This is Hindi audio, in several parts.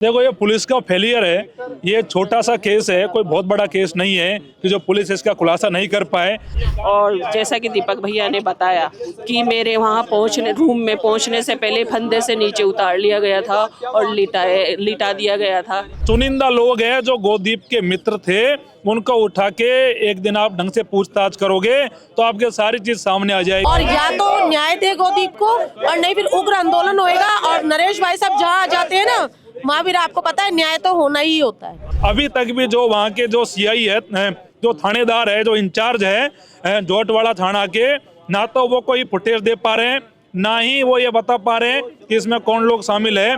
देखो, ये पुलिस का फेलियर है। ये छोटा सा केस है, कोई बहुत बड़ा केस नहीं है कि जो पुलिस इसका खुलासा नहीं कर पाए। और जैसा कि दीपक भैया ने बताया कि मेरे वहाँ पहुँचने रूम में पहुँचने से पहले फंदे से नीचे उतार लिया गया था और लिटा दिया गया था। चुनिंदा लोग हैं जो गोदीप के मित्र थे, उनको उठा के एक दिन आप ढंग से पूछताछ करोगे तो आपके सारी चीज सामने आ जाएगी। और या तो न्याय दे गोदीप को और नहीं फिर उग्र आंदोलन होएगा। और नरेश भाई साहब जहाँ जाते हैं ना, महावीर आपको पता है न्याय तो होना ही होता है। अभी तक भी जो वहाँ के जो सीआई है, जो थानेदार है, जो इंचार्ज है जोटवाड़ा थाना के, ना तो वो कोई फुटेज दे पा रहे हैं, ना ही वो ये बता पा रहे हैं कि इसमें कौन लोग शामिल है।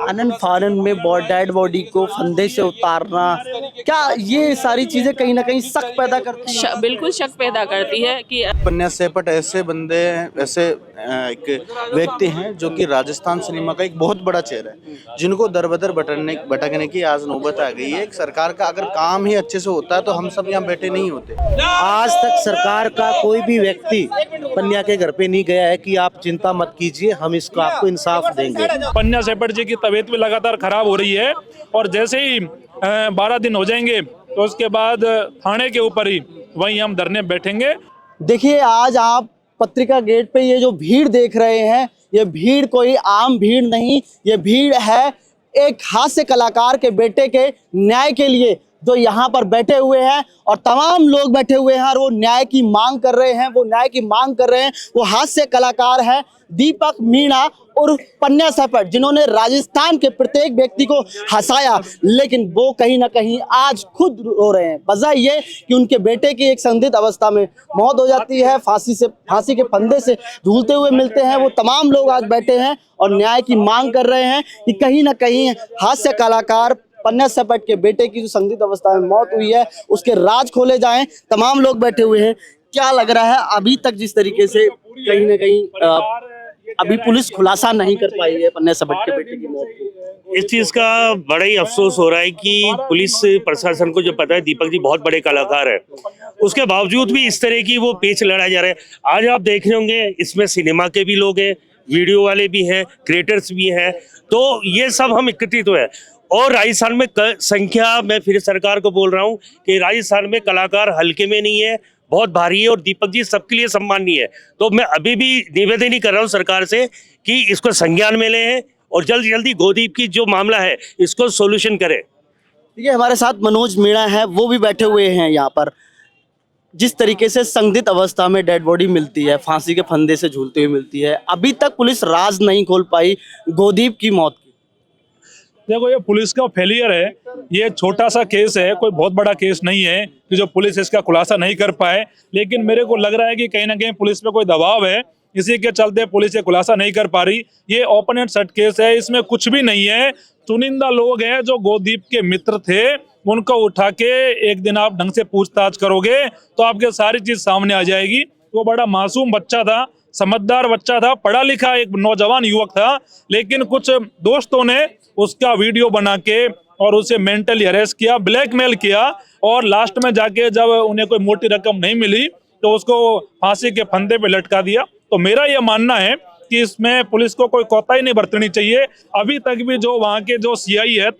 आनंद फानन में डेड बॉडी को फंदे से उतारना, क्या ये सारी चीजें कहीं ना कहीं शक पैदा करती है? बिल्कुल शक पैदा करती है कि पन्या सेपट ऐसे बंदे ऐसे एक व्यक्ति हैं जो कि राजस्थान सिनेमा का एक बहुत बड़ा चेहरा है, जिनको दर बदर भटकने की आज नौबत आ गई है। एक सरकार का अगर काम ही अच्छे से होता है तो हम सब यहाँ बैठे नहीं होते। आज तक सरकार का कोई भी व्यक्ति पन्या के घर पे नहीं गया है कि आप चिंता मत कीजिए, हम इसको आपको इंसाफ देंगे। पन्या सेपट जी की तबीयत भी लगातार खराब हो रही है और जैसे ही 12 दिन हो जाएंगे तो उसके बाद थाने के ऊपर ही वहीं हम धरने बैठेंगे। देखिए, आज आप पत्रिका गेट पे ये जो भीड़ देख रहे हैं, ये भीड़ कोई आम भीड़ नहीं, ये भीड़ है एक हास्य कलाकार के बेटे के न्याय के लिए, जो यहाँ पर बैठे हुए हैं और तमाम लोग बैठे हुए हैं और वो न्याय की मांग कर रहे हैं। वो हास्य कलाकार है दीपक मीणा और पन्या सेपट, जिन्होंने राजस्थान के प्रत्येक व्यक्ति को हंसाया, लेकिन वो कहीं ना कहीं आज खुद रो रहे हैं। वजह ये कि उनके बेटे की एक संदिग्ध अवस्था में मौत हो जाती है, फांसी के फंदे से झूलते हुए मिलते हैं। वो तमाम लोग आज बैठे हैं और न्याय की मांग कर रहे हैं कि कहीं ना कहीं हास्य कलाकार पन्या सेपट के बेटे की जो संदिग्ध अवस्था में मौत हुई है उसके राज खोले जाएं। तमाम लोग बैठे हुए हैं। क्या लग रहा है अभी तक जिस तरीके से कहीं ना कहीं अभी पुलिस खुलासा नहीं कर पाई है पन्या सेपट के बेटे की मौत की? इस चीज का बड़ा ही अफसोस हो रहा है कि पुलिस प्रशासन को जो पता है दीपक जी बहुत बड़े कलाकार है, उसके बावजूद भी इस तरह की वो पेच लड़ाए जा रहे हैं। आज आप देख रहे होंगे इसमें सिनेमा के भी लोग हैं, वीडियो वाले भी हैं, क्रिएटर्स भी हैं, तो ये सब हम एकत्रित हुए हैं। और राजस्थान में संख्या, मैं फिर सरकार को बोल रहा हूँ कि राजस्थान में कलाकार हल्के में नहीं है, बहुत भारी है और दीपक जी सबके लिए सम्माननीय है। तो मैं अभी भी निवेदन ही कर रहा हूँ सरकार से कि इसको संज्ञान में लें और जल्दी जल्दी गोदीप की जो मामला है इसको सोल्यूशन करें। ये हमारे साथ मनोज मीणा है, वो भी बैठे हुए हैं यहाँ पर। जिस तरीके से संदिग्ध अवस्था में डेड बॉडी मिलती है, फांसी के फंदे से झूलते हुए मिलती है, अभी तक पुलिस राज नहीं खोल पाई गोदीप की मौत की। देखो, ये पुलिस का फेलियर है। ये छोटा सा केस है, कोई बहुत बड़ा केस नहीं है कि जो पुलिस इसका खुलासा नहीं कर पाए। लेकिन मेरे को लग रहा है कि कहीं ना कहीं पुलिस पे कोई दबाव है, इसी के चलते पुलिस ये खुलासा नहीं कर पा रही। ये ओपन एंड शट केस है, इसमें कुछ भी नहीं है। चुनिंदा लोग हैं जो गोदीप के मित्र थे, उनको उठा के एक दिन आप ढंग से पूछताछ करोगे तो आपके सारी चीज सामने आ जाएगी। वो बड़ा मासूम बच्चा था, समझदार बच्चा था, पढ़ा लिखा एक नौजवान युवक था, लेकिन कुछ दोस्तों ने उसका वीडियो बना के और उसे मेंटली हरेस किया, ब्लैकमेल किया और लास्ट में जाके जब उन्हें कोई मोटी रकम नहीं मिली तो उसको फांसी के फंदे पे लटका दिया। तो मेरा यह मानना है कि इसमें पुलिस को कोई कोताही नहीं बरतनी चाहिए। अभी तक भी जो वहाँ के जो सीआई है,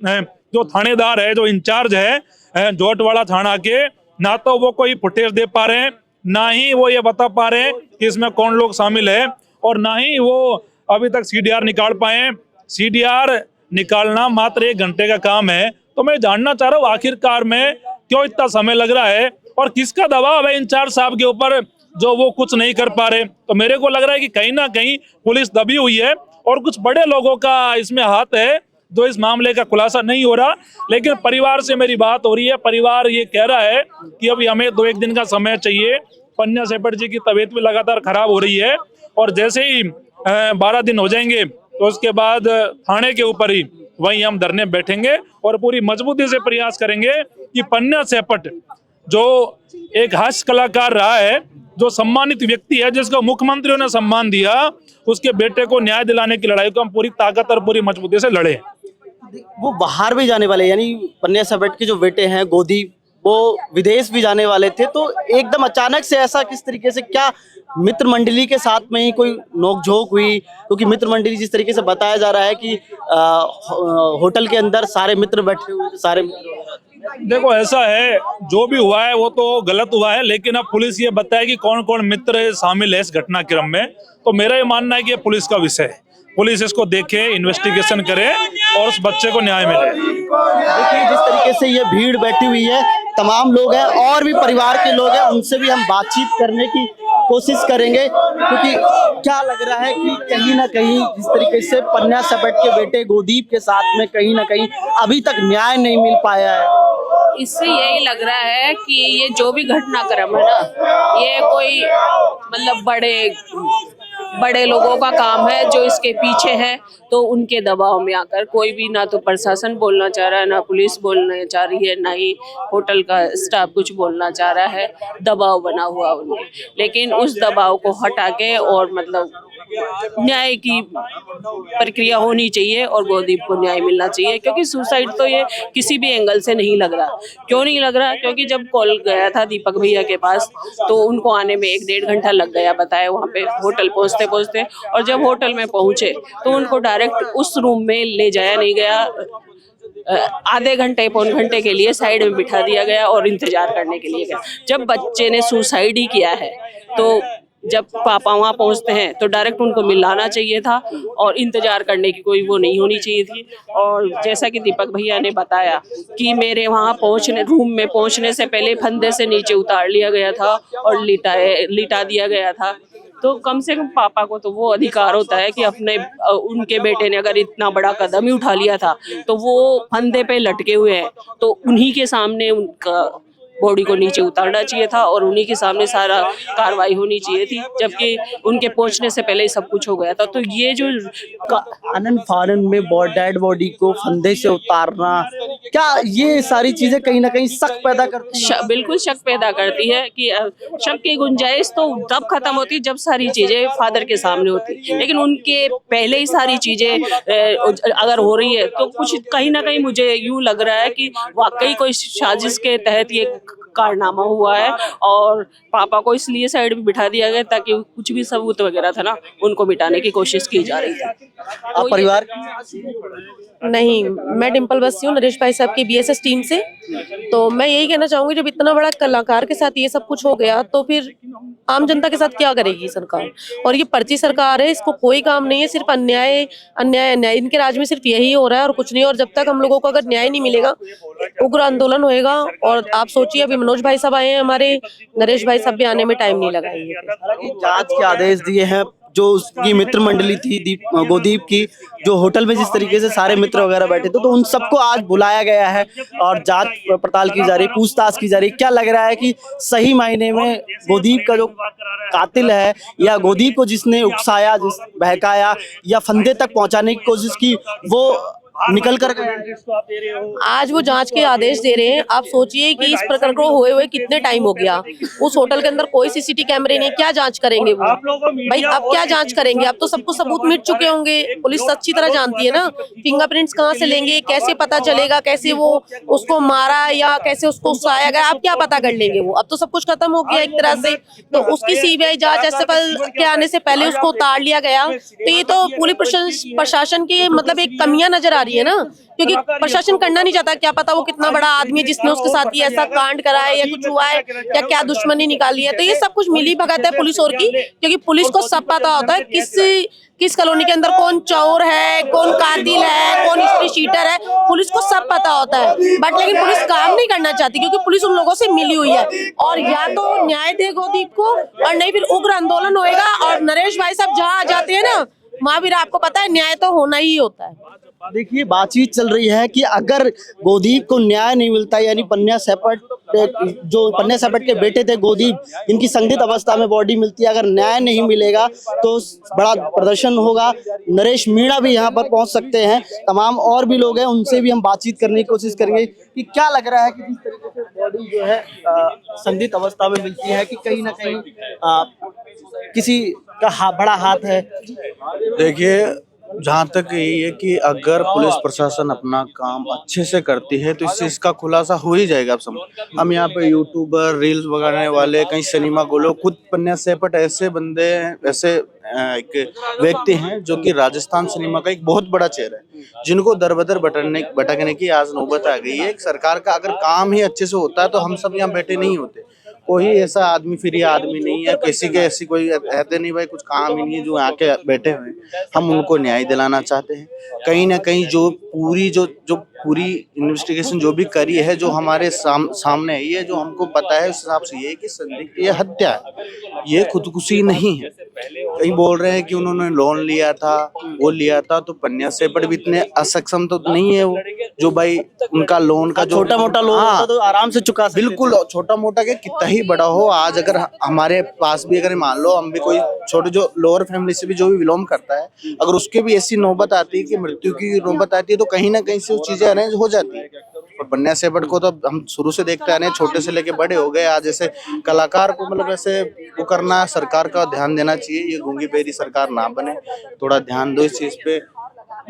जो थानेदार है, जो इंचार्ज है जोटवाड़ा थाना के, ना तो वो कोई फुटेज दे पा रहे हैं, ना ही वो ये बता पा रहे हैं कि इसमें कौन लोग शामिल है, और ना ही वो अभी तक सीडीआर निकाल पाए। सीडीआर निकालना मात्र 1 घंटे का काम है। तो मैं जानना चाह रहा हूँ आखिरकार में क्यों इतना समय लग रहा है और किसका दबाव है इंचार्ज साहब के ऊपर जो वो कुछ नहीं कर पा रहे। तो मेरे को लग रहा है कि कहीं ना कहीं पुलिस दबी हुई है और कुछ बड़े लोगों का इसमें हाथ है जो इस मामले का खुलासा नहीं हो रहा। लेकिन परिवार से मेरी बात हो रही है, परिवार ये कह रहा है कि अभी हमें 2-1 दिन का समय चाहिए। पन्या सेपट जी की तबीयत भी लगातार खराब हो रही है और जैसे ही 12 दिन हो जाएंगे तो उसके बाद थाने के ऊपर ही वहीं हम धरने बैठेंगे और पूरी मजबूती से प्रयास करेंगे कि पन्या सेपट जो एक हास्य कलाकार रहा है, जो सम्मानित व्यक्ति है, जिसको मुख्यमंत्रियों ने सम्मान दिया, उसके बेटे को न्याय दिलाने की लड़ाई को हम पूरी ताकत और पूरी मजबूती से लड़े। वो बाहर भी जाने वाले, यानी पन्या सेपट के जो बेटे हैं गोदीप, वो विदेश भी जाने वाले थे, तो एकदम अचानक से ऐसा किस तरीके से, क्या मित्र मंडली के साथ में ही कोई नोकझोंक हुई? क्योंकि मित्र मंडली जिस तरीके से बताया जा रहा है कि होटल के अंदर सारे मित्र बैठे हुए थे, सारे देखो ऐसा है, जो भी हुआ है वो तो गलत हुआ है, लेकिन अब पुलिस ये बताए कि कौन कौन मित्र शामिल है इस घटनाक्रम में। तो मेरा ये मानना है कि ये पुलिस का विषय है, पुलिस इसको देखे, इन्वेस्टिगेशन करे और उस बच्चे को न्याय मिले। देखिए जिस तरीके से ये भीड़ बैठी हुई है, तमाम लोग हैं और भी परिवार के लोग हैं, उनसे भी हम बातचीत करने की कोशिश करेंगे, क्योंकि क्या लग रहा है कि कहीं ना कहीं जिस तरीके से पन्ना सपट के बेटे गोदीप के साथ में कहीं ना कहीं अभी तक न्याय नहीं मिल पाया है। इससे यही लग रहा है कि ये जो भी घटनाक्रम है ना, ये कोई मतलब बड़े लोगों का काम है जो इसके पीछे है। तो उनके दबाव में आकर कोई भी, ना तो प्रशासन बोलना चाह रहा है, ना पुलिस बोलना चाह रही है, ना ही होटल का स्टाफ कुछ बोलना चाह रहा है। दबाव बना हुआ उनके, लेकिन उस दबाव को हटा के और मतलब न्याय की प्रक्रिया होनी चाहिए और गोदीप को न्याय मिलना चाहिए। क्योंकि सुसाइड तो ये किसी भी एंगल से नहीं लग रहा। क्यों नहीं लग रहा? क्योंकि जब कॉल गया था दीपक भैया के पास तो उनको आने में 1-1.5 घंटा लग गया, बताया वहाँ पे होटल पहुँचते पहुँचते। और जब होटल में पहुँचे तो उनको डायरेक्ट उस रूम में ले जाया नहीं गया, आधे घंटे पौन घंटे के लिए साइड में बिठा दिया गया और इंतजार करने के लिए गया। जब बच्चे ने सुसाइड ही किया है तो जब पापा वहाँ पहुँचते हैं तो डायरेक्ट उनको मिलाना चाहिए था और इंतजार करने की कोई वो नहीं होनी चाहिए थी। और जैसा कि दीपक भैया ने बताया कि मेरे वहाँ रूम में पहुँचने से पहले फंदे से नीचे उतार लिया गया था और लिटा दिया गया था। तो कम से कम पापा को तो वो अधिकार होता है कि उनके बेटे ने अगर इतना बड़ा कदम ही उठा लिया था तो वो फंदे पे लटके हुए हैं, तो उन्हीं के सामने उनका बॉडी को नीचे उतारना चाहिए था और उन्हीं के सामने सारा कार्रवाई होनी चाहिए थी, जबकि उनके पहुंचने से पहले ही सब कुछ हो गया था। तो ये जो आनन फानन में डेड बॉडी को फंदे से उतारना, क्या ये सारी चीजें कहीं ना कहीं शक पैदा करती है? बिल्कुल शक पैदा करती है कि शक की गुंजाइश तो तब खत्म होती है जब सारी चीजें फादर के सामने होती, लेकिन उनके पहले ही सारी चीजें अगर हो रही है तो कुछ कहीं ना कहीं मुझे यूं लग रहा है कि वाकई कोई साजिश के तहत ये कारनामा हुआ है और पापा को इसलिए साइड में बिठा दिया गया ताकि कुछ भी सबूत वगैरह था ना उनको मिटाने की कोशिश की जा रही थी। आप परिवार नहीं, मैं डिम्पल बस्सी हूँ नरेश भाई साहब की बीएसएस टीम से। तो मैं यही कहना चाहूंगी, जब इतना बड़ा कलाकार के साथ ये सब कुछ हो गया तो फिर आम जनता के साथ क्या करेगी सरकार? और ये पर्ची सरकार है, इसको कोई काम नहीं है, सिर्फ अन्याय अन्याय अन्याय। इनके राज में सिर्फ यही हो रहा है और कुछ नहीं। और जब तक हम लोगों को अगर न्याय नहीं मिलेगा, उग्र आंदोलन होएगा। और आप सोचिए, अभी मनोज भाई साहब आए हैं हमारे, नरेश भाई साहब भी आने में टाइम नहीं लगाएंगे। जांच के आदेश दिए हैं जो उसकी मित्र मंडली थी गोदीप की, जो होटल में जिस तरीके से सारे मित्र वगैरह बैठे थे, तो उन सबको आज बुलाया गया है और जांच पड़ताल की जा रही है, पूछताछ की जा रही है। क्या लग रहा है कि सही मायने में गोदीप का जो कातिल है या गोदीप को जिसने उकसाया, बहकाया या फंदे तक पहुंचाने की कोशिश की, वो निकल कर आज वो जांच के आदेश दे रहे हैं। आप सोचिए कि इस प्रकरण को हुए कितने टाइम हो गया। उस होटल के अंदर कोई सीसीटीवी कैमरे नहीं, क्या जांच करेंगे वो भाई? अब क्या जांच करेंगे? अब तो सबको सबूत मिट चुके होंगे। पुलिस अच्छी तरह जानती है ना, फिंगरप्रिंट्स कहाँ से लेंगे, कैसे पता चलेगा कैसे वो उसको मारा या कैसे उसको उकसाया गया, आप क्या पता कर लेंगे? वो अब तो सब कुछ खत्म हो गया एक तरह से। तो उसकी सीबीआई जांच एसएफएल के आने से पहले उसको उतार लिया गया। तो ये तो पूरी प्रशासन की मतलब एक कमियां नजर आ रही है ना, क्योंकि प्रशासन करना नहीं चाहता। क्या पता वो कितना बड़ा आदमी है जिसने उसके साथ ही ऐसा कांड करा है या कुछ हुआ है या क्या दुश्मनी निकाली है। तो ये सब कुछ मिली भगत है पुलिस और की, क्योंकि पुलिस को सब पता होता है किस कॉलोनी के अंदर कौन चोर है, कौन कातिल है, कौन हिस्ट्री शीटर है। पुलिस को सब पता होता है, बट लेकिन पुलिस काम नहीं करना चाहती क्योंकि पुलिस उन लोगों से मिली हुई है। और या तो न्याय दे गोदीप को और नहीं फिर उग्र आंदोलन होएगा। और नरेश भाई साहब जहाँ जाते हैं ना, महावीर आपको पता है न्याय तो होना ही होता है। देखिए बातचीत चल रही है कि अगर गोदीप को न्याय नहीं मिलता, यानी पन्ना सपट के बेटे थे गोदीप, इनकी संदिग्ध अवस्था में बॉडी मिलती है, अगर न्याय नहीं मिलेगा तो बड़ा प्रदर्शन होगा। नरेश मीणा भी यहाँ पर पहुँच सकते हैं, तमाम और भी लोग हैं, उनसे भी हम बातचीत करने की कोशिश करेंगे कि क्या लग रहा है कि जिस तरीके से बॉडी जो है संदिग्ध अवस्था में मिलती है कि कहीं ना कहीं किसी का बड़ा हाथ है। देखिए, जहाँ तक यही है कि अगर पुलिस प्रशासन अपना काम अच्छे से करती है तो इस चीज़ का खुलासा हो ही जाएगा। आप समझ, हम यहाँ पे यूट्यूबर, रील्स बनाने वाले, कहीं सिनेमा गोलो, खुद पन्या सेपट ऐसे बंदे, ऐसे एक व्यक्ति हैं जो कि राजस्थान सिनेमा का एक बहुत बड़ा चेहरा है, जिनको दर बदर भटकने की आज नौबत आ गई है। एक सरकार का अगर काम ही अच्छे से होता है तो हम सब यहाँ बैठे नहीं होते। कोई ऐसा आदमी फ्री आदमी नहीं है, किसी के ऐसी कोई कहते नहीं भाई कुछ काम ही नहीं है जो आके बैठे हुए हैं। हम उनको न्याय दिलाना चाहते हैं। कहीं ना कहीं जो पूरी इन्वेस्टिगेशन जो भी करी है, जो हमारे सामने है, ये जो हमको पता है उस हिसाब से ये है कि संदिग्ध ये हत्या है, ये खुदकुशी नहीं है। कहीं बोल रहे हैं कि उन्होंने लोन लिया था, वो लिया था, तो पन्या सेपट भी इतने असक्षम तो नहीं है वो, जो भाई उनका लोन का जो छोटा मोटा लोन होता तो आराम से चुका सकते हैं। बिल्कुल, छोटा मोटा क्या कितना ही बड़ा हो, आज अगर हमारे पास भी अगर मान लो हम भी कोई छोटे जो लोअर फैमिली से भी जो भी बिलोंग करता है, अगर उसके भी ऐसी नौबत आती है कि मृत्यु की नौबत आती है तो कहीं ना कहीं से वो चीजें अरेंज हो जाती है। और पन्या सेपट को तो हम शुरू से देखते आ रहे हैं, छोटे से लेके बड़े हो गए। आज ऐसे कलाकार को मतलब ऐसे वो करना, सरकार का ध्यान देना चाहिए। ये गूंगी बेरी सरकार ना बने, थोड़ा ध्यान दो इस चीज पे।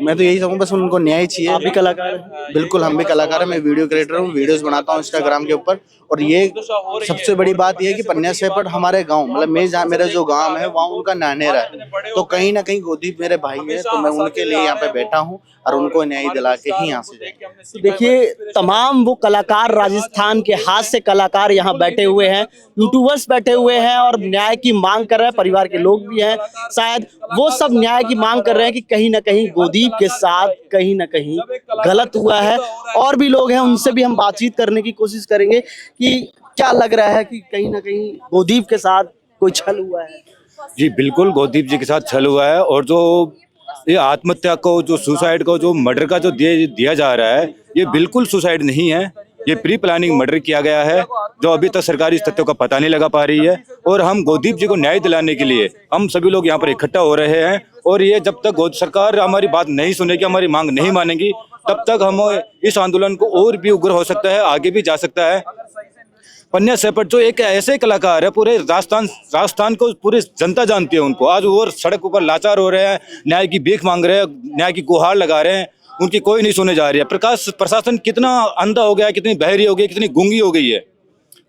मैं तो यही चाहूँ, बस उनको न्याय चाहिए। आप भी कलाकार हैं? बिल्कुल, हम भी कलाकार हैं। मैं वीडियो क्रिएटर हूँ, वीडियोस बनाता हूँ इंस्टाग्राम के ऊपर। और ये सबसे बड़ी बात ये है कि पन्या सेपट हमारे गांव, मतलब मेरा जो गांव है वहाँ उनका नानेरा है, तो कहीं ना कहीं गोदीप मेरे भाई है, तो मैं उनके लिए यहाँ पे बैठा हूँ और उनको न्याय दिला के ही यहाँ से जाएंगे। तो देखिए, तमाम वो कलाकार, राजस्थान के हाथ से कलाकार यहाँ बैठे हुए हैं, यूट्यूबर्स बैठे हुए हैं और न्याय की मांग कर रहे हैं। परिवार के लोग भी हैं, शायद वो सब न्याय की मांग कर रहे हैं कि कहीं ना कहीं गोदीप के साथ कहीं ना कहीं गलत हुआ है। और भी लोग हैं, उनसे भी हम बातचीत करने की कोशिश करेंगे कि क्या लग रहा है कि कहीं ना कहीं गोदीप के साथ कोई छल हुआ है। जी बिल्कुल, गोदीप जी के साथ छल हुआ है। और जो ये आत्महत्या को, जो सुसाइड को, जो मर्डर का जो दिया जा रहा है, ये बिल्कुल सुसाइड नहीं है, ये प्री प्लानिंग मर्डर किया गया है, जो अभी तक सरकारी तथ्यों का पता नहीं लगा पा रही है। और हम गोदीप जी को न्याय दिलाने के लिए हम सभी लोग यहाँ पर इकट्ठा हो रहे हैं। और ये जब तक सरकार हमारी बात नहीं सुनेगी, हमारी मांग नहीं मानेगी, तब तक हम इस आंदोलन को और भी उग्र हो सकता है, आगे भी जा सकता है। पन्या सेपट जो एक ऐसे कलाकार है, पूरे राजस्थान को पूरी जनता जानती है उनको। आज वो सड़क ऊपर लाचार हो रहे हैं, न्याय की भीख मांग रहे हैं, न्याय की गुहार लगा रहे हैं, उनकी कोई नहीं सुने जा रही है। प्रशासन कितना अंधा हो गया है, कितनी बहरी हो गई, कितनी गूंगी हो गई है।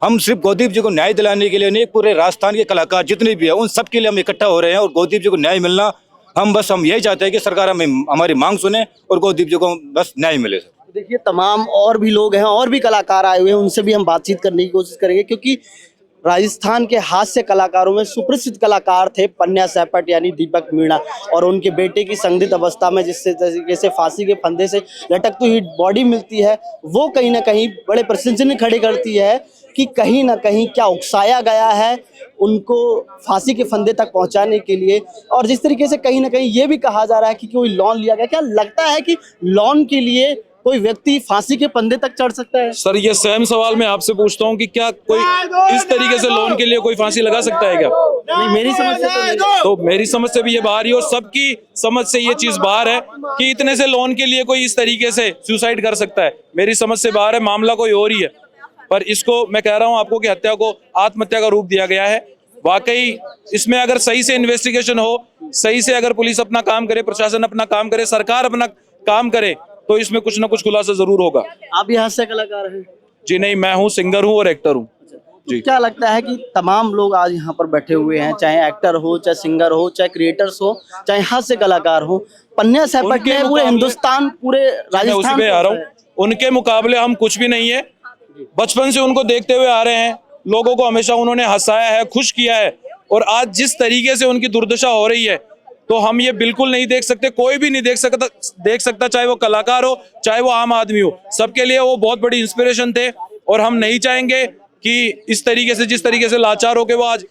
हम सिर्फ गोदीप जी को न्याय दिलाने के लिए नहीं, पूरे राजस्थान के कलाकार जितने भी है उन सब के लिए हम इकट्ठा हो रहे हैं। और गोदीप जी को न्याय मिलना, हम यही चाहते हैं कि सरकार हमारी मांग सुने और गोदीप जी को बस न्याय मिले। देखिए, तमाम और भी लोग हैं, और भी कलाकार आए हुए हैं, उनसे भी हम बातचीत करने की कोशिश करेंगे, क्योंकि राजस्थान के हास्य कलाकारों में सुप्रसिद्ध कलाकार थे पन्या सेपट यानी दीपक मीणा, और उनके बेटे की संदिग्ध अवस्था में जिस तरीके से फांसी के फंदे से लटकती हुई बॉडी मिलती है, वो कहीं ना कहीं बड़े प्रश्न खड़े करती है कि कहीं ना कहीं क्या उकसाया गया है उनको फांसी के फंदे तक पहुंचाने के लिए। और जिस तरीके से कहीं ना कहीं ये भी कहा जा रहा है कि कोई लोन लिया गया, क्या लगता है कि लोन के लिए कोई व्यक्ति फांसी के फंदे तक चढ़ सकता है? सर, ये सेम सवाल मैं आपसे पूछता हूँ कि क्या कोई इस तरीके से लोन के लिए कोई फांसी लगा सकता है क्या? नहीं, मेरी समझ से तो मेरी समझ से भी ये बाहर ही, और सबकी समझ से ये चीज बाहर है कि इतने से लोन के लिए कोई इस तरीके से सुसाइड कर सकता है। मेरी समझ से बाहर है, मामला कोई और ही है। पर इसको मैं कह रहा हूँ आपको कि हत्या को आत्महत्या का रूप दिया गया है। वाकई इसमें अगर सही से इन्वेस्टिगेशन हो, सही से अगर पुलिस अपना काम करे, प्रशासन अपना काम करे, सरकार अपना काम करे, तो इसमें कुछ ना कुछ खुलासा जरूर होगा। आप यहाँ से कलाकार हैं? जी नहीं, मैं हूँ सिंगर हूँ और एक्टर हूँ। जी, क्या लगता है कि तमाम लोग आज यहाँ पर बैठे हुए हैं, चाहे एक्टर हो, चाहे सिंगर हो, चाहे क्रिएटर्स हो, चाहे हास्य कलाकार हो, पन्या सेपट ने पूरे हिंदुस्तान, पूरे राजस्थान पे आ रहा हूँ, उनके मुकाबले हम कुछ भी नहीं है। बचपन से उनको देखते हुए आ रहे हैं, लोगों को हमेशा उन्होंने हंसाया है, खुश किया है। और आज जिस तरीके से उनकी दुर्दशा हो रही है, तो हम ये बिल्कुल नहीं देख सकते, कोई भी नहीं देख सकता, चाहे वो कलाकार हो, चाहे वो आम आदमी हो। सबके लिए वो बहुत बड़ी इंस्पिरेशन थे। और हम नहीं चाहेंगे कि इस तरीके से, जिस तरीके से लाचार होके वो आज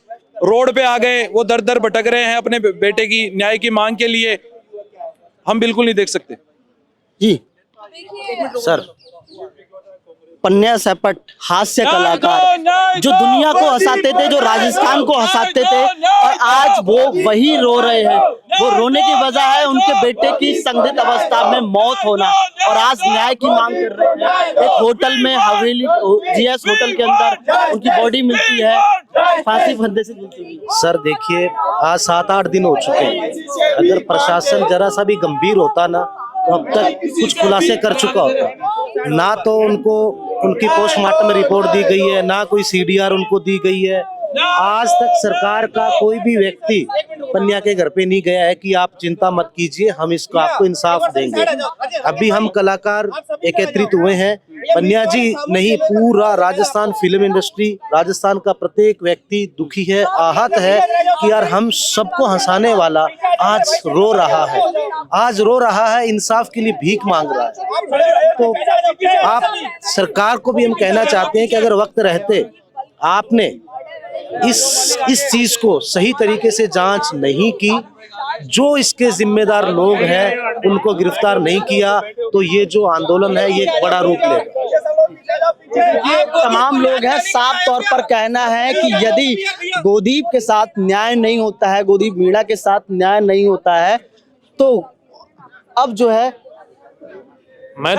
रोड पे आ गए, वो दर दर भटक रहे हैं अपने बेटे की न्याय की मांग के लिए, हम बिल्कुल नहीं देख सकते। जी सर, पन्या सेपट हास्य कलाकार जो दुनिया को हंसाते थे, जो राजस्थान को हंसाते थे, और आज वो वही रो रहे हैं। वो रोने की वजह है उनके बेटे की संदिग्ध अवस्था में मौत होना, और आज न्याय की मांग कर रहे हैं। एक होटल में, हवेली जीएस होटल के अंदर उनकी बॉडी मिलती है फांसी फंदे से मिलती हुई। सर देखिए, आज 7-8 दिन हो चुके हैं। अगर प्रशासन जरा सा भी गंभीर होता ना तो अब तक कुछ खुलासे कर चुका होता। ना तो उनको उनकी पोस्टमार्टम रिपोर्ट दी गई है, ना कोई सीडीआर उनको दी गई है। आज तक सरकार का कोई भी व्यक्ति पन्या के घर पे नहीं गया है कि आप चिंता मत कीजिए, हम इसको आपको इंसाफ देंगे। अभी हम कलाकार एकत्रित हुए हैं, पन्या जी नहीं, पूरा राजस्थान फिल्म इंडस्ट्री, राजस्थान का प्रत्येक व्यक्ति दुखी है, आहत है कि यार हम सबको हंसाने वाला आज रो रहा है, आज रो रहा है, इंसाफ के लिए भीख मांग रहा है। तो आप सरकार को भी हम कहना चाहते हैं कि अगर वक्त रहते आपने इस चीज को सही तरीके से जांच नहीं की, जो इसके जिम्मेदार लोग हैं उनको गिरफ्तार नहीं किया, तो ये जो आंदोलन है ये एक बड़ा रूप लेगा। तमाम लोग हैं, साफ तौर पर कहना है कि यदि गोदीप के साथ न्याय नहीं होता है, गोदीप मीणा के साथ न्याय नहीं होता है, तो अब जो है मैं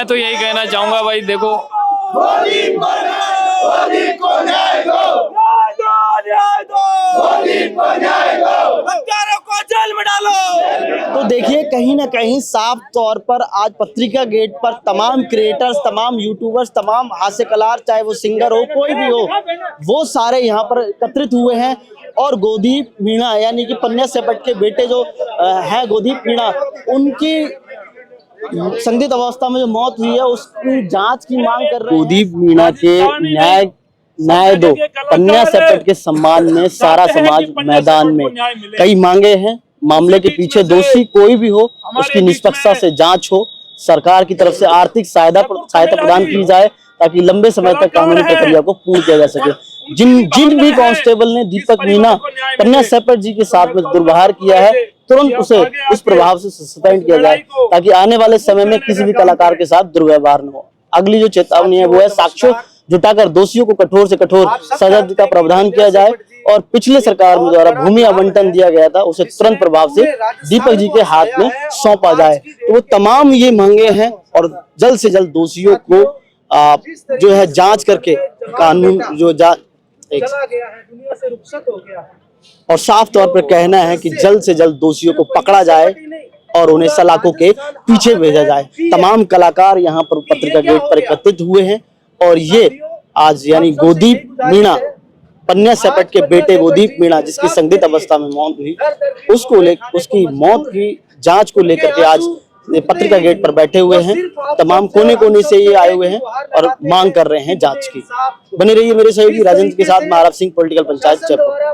तो यही कहना चाहूंगा भाई, देखो तो देखिए, कहीं ना कहीं साफ तौर पर आज पत्रिका गेट पर तमाम क्रिएटर्स, तमाम यूट्यूबर्स, तमाम हास्य कलाकार, चाहे वो सिंगर हो, कोई भी हो, वो सारे यहाँ पर एकत्रित हुए हैं। और गोदीप मीणा यानी कि पन्या सेपट के बेटे जो है गोदीप मीणा, उनकी संदिग्ध अवस्था में जो मौत हुई है उसकी जांच की मांग कर रहे हैं। गोदीप मीणा के न्याय दो, पन्या सेपट के सम्मान में सारा समाज मैदान में। कई मांगे हैं, मामले के पीछे दोषी कोई भी हो उसकी निष्पक्षता से जांच हो, सरकार की तरफ से आर्थिक सहायता प्रदान की जाए ताकि लंबे समय तक कानूनी प्रक्रिया को पूर्ण किया जा सके। जिन भी कांस्टेबल ने दीपक मीणा, पन्या सेपट जी के साथ में दुर्व्यवहार किया है, तुरंत उसे उस प्रभाव से सस्पेंड किया जाए ताकि आने वाले समय में किसी भी कलाकार के साथ दुर्व्यवहार न हो। अगली जो चेतावनी है वो है साक्ष्य जुटाकर दोषियों को कठोर से कठोर सजा का प्रावधान किया जाए, और पिछले सरकार में द्वारा भूमि आवंटन दिया गया था उसे तुरंत प्रभाव से दीपक जी के हाथ में सौंपा जाए। तो वो तमाम ये मांगे हैं, और जल्द से जल्द दोषियों को जो है जांच करके कानून जो और साफ तौर पर कहना है कि जल्द से जल्द दोषियों को पकड़ा जाए और उन्हें सलाखों के पीछे भेजा जाए। तमाम कलाकार यहाँ पर पत्रिका गेट पर एकत्रित हुए हैं, और ये आज यानी गोदीप मीणा, पन्या सेपट के बेटे गोदीप मीणा जिसकी संदिग्ध अवस्था में मौत हुई, उसकी मौत की जांच को लेकर के आज पत्रिका गेट पर बैठे हुए हैं। तमाम कोने कोने से ये आए हुए हैं और मांग कर रहे हैं जांच की। बने रहिए मेरे सहयोगी राजेंद्र के साथ। मैं आरव सिंह, पॉलिटिकल पंचायत जयपुर।